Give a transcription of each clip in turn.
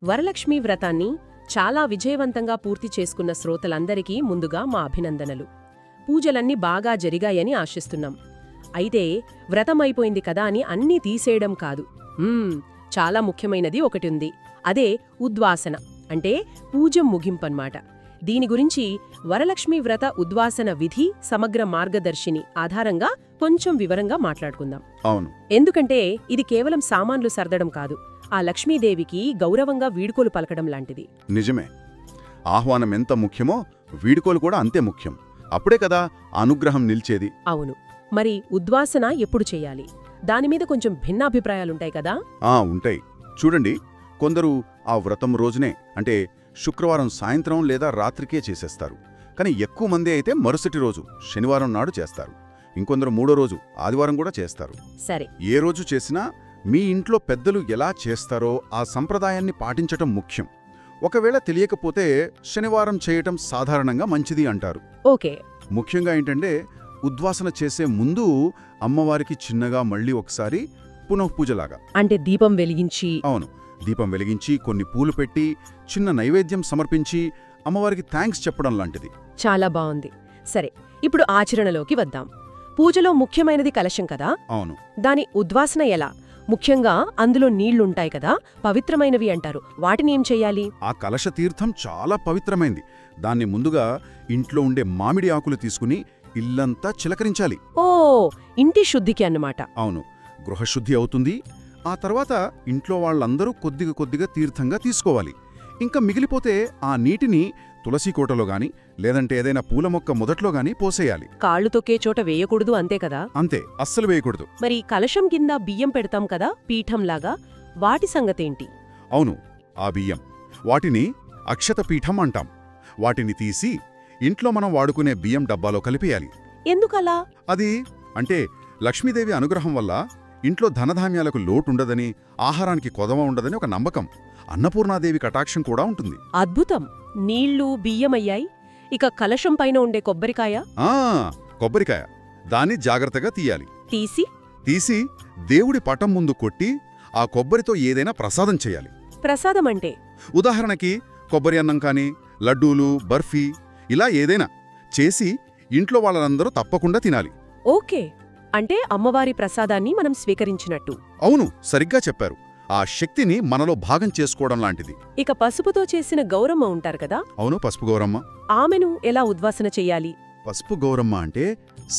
వరలక్ష్మీ వ్రతాన్ని చాలా విజయవంతంగా పూర్తి చేసుకున్న శ్రోతలందరికీ ముందుగా మా అభినందనలు. పూజలన్నీ బాగా జరిగాయని ఆశిస్తున్నాం. అయితే వ్రతమైపోయింది కదా అని అన్నీ తీసేయడం కాదు. చాలా ముఖ్యమైనది ఒకటుంది. అదే ఉద్వాసన, అంటే పూజ ముగింపన్మాట. దీని గురించి వరలక్ష్మీ వ్రత ఉద్వాసన విధి సమగ్ర మార్గదర్శిని ఆధారంగా కొంచెం వివరంగా మాట్లాడుకుందాం. అవును, ఎందుకంటే ఇది కేవలం సామాన్లు సర్దడం కాదు, ఆ లక్ష్మీదేవికి గౌరవంగా వీడుకోలు పలకడం లాంటిది. నిజమే. ఆహ్వానం ఎంత ముఖ్యమో వీడుకోలు కూడా అంతే ముఖ్యం. అప్పుడే కదా అనుగ్రహం నిలిచేది. అవును. మరి ఉద్వాసన ఎప్పుడు చెయ్యాలి? దానిమీద కొంచెం భిన్నాభిప్రాయాలుంటాయి కదా. ఉంటాయి. చూడండి, కొందరు ఆ వ్రతం రోజునే, అంటే శుక్రవారం సాయంత్రం లేదా రాత్రికే చేసేస్తారు. కానీ ఎక్కువ మంది అయితే మరుసటి రోజు శనివారం నాడు చేస్తారు. ఇంకొందరు మూడో రోజు ఆదివారం కూడా చేస్తారు. సరే, ఏ రోజు చేసినా మీ ఇంట్లో పెద్దలు ఎలా చేస్తారో ఆ సంప్రదాయాన్ని పాటించటం ముఖ్యం. ఒకవేళ తెలియకపోతే శనివారం చేయటం సాధారణంగా మంచిది అంటారు. ఓకే. ముఖ్యంగా ఏంటంటే ఉద్వాసన చేసే ముందు అమ్మవారికి చిన్నగా మళ్ళీ ఒకసారి పునఃపూజలాగా, అంటే దీపం వెలిగించి. అవును, దీపం వెలిగించి కొన్ని పూలు పెట్టి చిన్న నైవేద్యం సమర్పించి అమ్మవారికి థ్యాంక్స్ చెప్పడం లాంటిది. చాలా బావుంది. సరే, ఇప్పుడు ఆచరణలోకి వద్దాం. పూజలో ముఖ్యమైనది కలశం కదా. అవును. దాని ఉద్వాసన ఎలా? ముఖ్యంగా అందులో నీళ్లుంటాయి కదా, పవిత్రమైనవి అంటారు. వాటిని ఏం చెయ్యాలి? ఆ కలశ తీర్థం చాలా పవిత్రమైంది. దాన్ని ముందుగా ఇంట్లో ఉండే మామిడి ఆకులు తీసుకుని ఇల్లంతా చిలకరించాలి. ఓ, ఇంటి శుద్ధికి అన్నమాట. అవును, గృహశుద్ధి అవుతుంది. ఆ తర్వాత ఇంట్లో వాళ్ళందరూ కొద్దిగా కొద్దిగా తీర్థంగా తీసుకోవాలి. ఇంకా మిగిలిపోతే ఆ నీటిని తులసి కోటలో గాని లేదంటే ఏదైనా పూల మొక్క మొదట్లో గాని పోసేయాలి. కాళ్లు తొక్కే చోట వేయకూడదు, అంతే కదా. అంతే, అస్సలు వేయకూడదు. మరి కలశం కింద బియ్యం పెడతాం కదా, పీఠంలాగా, వాటి సంగతేంటి? అవును, ఆ బియ్యం, వాటిని అక్షత పీఠం అంటాం. వాటిని తీసి ఇంట్లో మనం వాడుకునే బియ్యం డబ్బాలో కలిపేయాలి. ఎందుకలా? అది అంటే లక్ష్మీదేవి అనుగ్రహం వల్ల ఇంట్లో ధనధాన్యాలకు లోటుండదని, ఆహారానికి కొదవ ఉండదని ఒక నమ్మకం. అన్నపూర్ణాదేవి కటాక్షం కూడా ఉంటుంది. అద్భుతం. నీళ్లు బియ్యమయ్యాయి. ఇక కలశం పైన ఉండే కొబ్బరికాయ? కొబ్బరికాయ, దాన్ని జాగ్రత్తగా తీయాలి. తీసి దేవుడి పటం ముందు కొట్టి ఆ కొబ్బరితో ఏదైనా ప్రసాదం చేయాలి. ప్రసాదం అంటే? ఉదాహరణకి కొబ్బరి అన్నం కాని, లడ్డూలు, బర్ఫీ, ఇలా ఏదైనా చేసి ఇంట్లో వాళ్ళందరూ తప్పకుండా తినాలి. ఓకే, అంటే అమ్మవారి ప్రసాదాన్ని మనం స్వీకరించినట్టు. అవును, సరిగ్గా చెప్పారు. ఆ శక్తిని మనలో భాగం చేసుకోవడం లాంటిది. ఇక పసుపుతో చేసిన గౌరమ్మ ఉంటారు కదా. అవును, పసుపు గౌరమ్మ. ఆమెను ఎలా ఉద్వాసన చెయ్యాలి? పసుపు గౌరమ్మ అంటే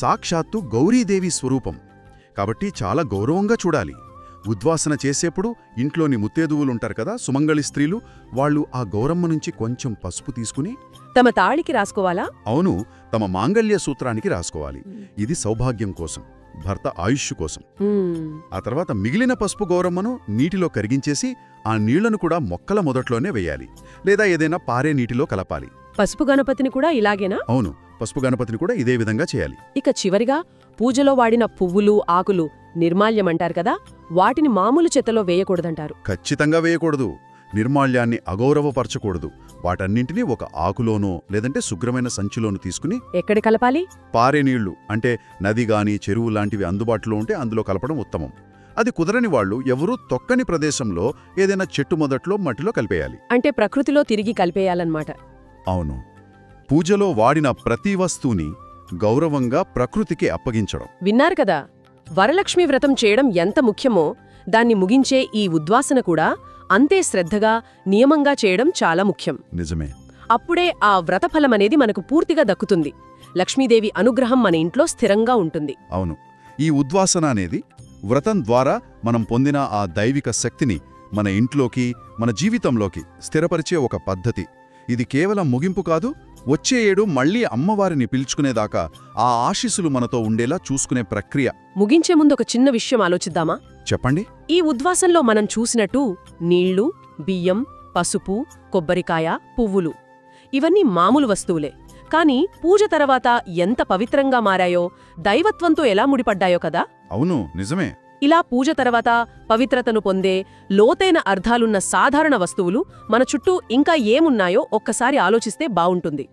సాక్షాత్తు గౌరీదేవి స్వరూపం కాబట్టి చాలా గౌరవంగా చూడాలి. ఉద్వాసన చేసేప్పుడు ఇంట్లోని ముత్తేదువులుంటారు కదా, సుమంగళి స్త్రీలు, వాళ్ళు ఆ గౌరమ్మ నుంచి కొంచెం పసుపు తీసుకుని తమ తాళికి రాసుకోవాలా? అవును, తమ మాంగళ్య సూత్రానికి రాసుకోవాలి. ఇది సౌభాగ్యం కోసం, భర్త ఆయుష్ కోసం. ఆ తర్వాత మిగిలిన పసుపు గౌరమ్మను నీటిలో కరిగించేసి ఆ నీళ్లను కూడా మొక్కల మొదట్లోనే వేయాలి, లేదా ఏదైనా పారే నీటిలో కలపాలి. పసుపు గణపతిని కూడా ఇలాగేనా? అవును, పసుపు గణపతిని కూడా ఇదే విధంగా చేయాలి. ఇక చివరిగా పూజలో వాడిన పువ్వులు, ఆకులు నిర్మాల్యమంటారు కదా, వాటిని మామూలు చెత్తలో వేయకూడదంటారు. ఖచ్చితంగా వేయకూడదు. నిర్మాల్యాన్ని అగౌరవపరచకూడదు. వాటన్నింటినీ ఒక ఆకులోనో లేదంటే శుభ్రమైన సంచిలోనూ తీసుకుని ఎక్కడ కలపాలి? పారే నీళ్లు, అంటే నది గాని చెరువు లాంటివి అందుబాటులో ఉంటే అందులో కలపడం ఉత్తమం. అది కుదరని వాళ్ళు ఎవరూ తొక్కని ప్రదేశంలో ఏదైనా చెట్టు మొదట్లో మట్టిలో కలిపేయాలి. అంటే ప్రకృతిలో తిరిగి కలిపేయాలన్నమాట. అవును, పూజలో వాడిన ప్రతి వస్తువుని గౌరవంగా ప్రకృతికి అప్పగించడం. విన్నారు కదా, వరలక్ష్మి వ్రతం చేయడం ఎంత ముఖ్యమో దాన్ని ముగించే ఈ ఉద్వాసన కూడా అంతే శ్రద్ధగా, నియమంగా చేయడం చాలా ముఖ్యం. నిజమే. అప్పుడే ఆ వ్రతఫలమనేది మనకు పూర్తిగా దక్కుతుంది. లక్ష్మీదేవి అనుగ్రహం మన ఇంట్లో స్థిరంగా ఉంటుంది. అవును, ఈ ఉద్వాసన అనేది వ్రతం ద్వారా మనం పొందిన ఆ దైవిక శక్తిని మన ఇంట్లోకి, మన జీవితంలోకి స్థిరపరిచే ఒక పద్ధతి. ఇది కేవలం ముగింపు కాదు, వచ్చే ఏడు మళ్లీ అమ్మవారిని పిలుచుకునేదాకా ఆ ఆశీస్సులు మనతో ఉండేలా చూసుకునే ప్రక్రియ. ముగించే ముందు ఒక చిన్న విషయం ఆలోచిద్దామా? చెప్పండి. ఈ ఉద్వాసంలో మనం చూసినట్టు నీళ్లు, బియ్యం, పసుపు, కొబ్బరికాయ, పువ్వులు, ఇవన్నీ మామూలు వస్తువులే. కాని పూజ తర్వాత ఎంత పవిత్రంగా మారాయో, దైవత్వంతో ఎలా ముడిపడ్డాయో కదా. అవును, నిజమే. ఇలా పూజ తర్వాత పవిత్రతను పొందే లోతైన అర్థాలున్న సాధారణ వస్తువులు మన చుట్టూ ఇంకా ఏమున్నాయో ఒక్కసారి ఆలోచిస్తే బావుంటుంది.